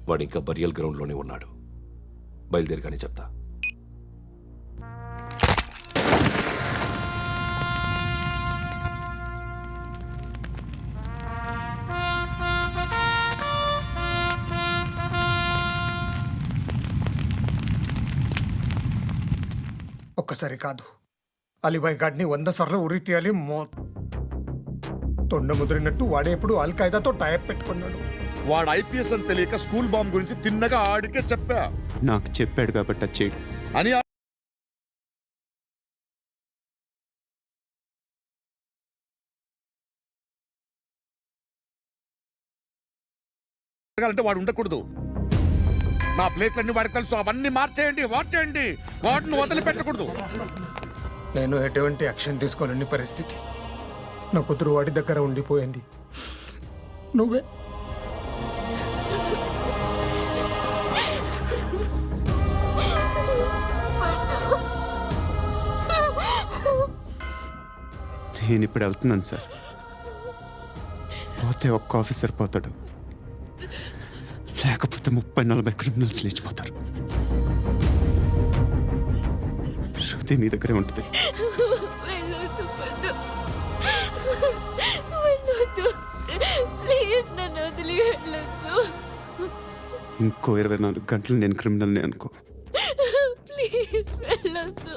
వాడు ఇంకా బరియల్ గ్రౌండ్లోనే ఉన్నాడు. బయలుదేరగానే చెప్తా. ఒక్కసారి కాదు, అలీబాయ్ గాడిని 100 సార్లు ఉరి తీయాలి. తొండ ముదిరినట్టు వాడే ఎప్పుడు అల్ఖాయిదాతో టైప్ పెట్టుకున్నాడు. వాడు ఐపీఎస్ అని తెలియక స్కూల్ బాంబ్ గురించి తిన్నగా ఆడికే చెప్పా. నాకు చెప్పాడు కాబట్టి అది చేయడు అని అంటే వాడు ఉండకూడదు. నా ప్లేస్లన్నీ వాడికి తెలుసు. అవన్నీ మార్చేయండి, వాటిని వదిలిపెట్టకూడదు. నేను ఎటువంటి యాక్షన్ తీసుకోలేని పరిస్థితి. నా కూతురు వాడి దగ్గర ఉండిపోయింది. నువ్వే నేను ఇప్పుడు వెళ్తున్నాను సార్. పోతే ఒక్క ఆఫీసర్ పోతాడు, లేకపోతే 30-40 క్రిమినల్స్ లేచిపోతారు. శృతి మీ దగ్గరే ఉంటుంది. ఇంకో 24 గంటలు నేను క్రిమినల్ని అనుకో. ప్లీజ్ వెళ్ళొద్దు.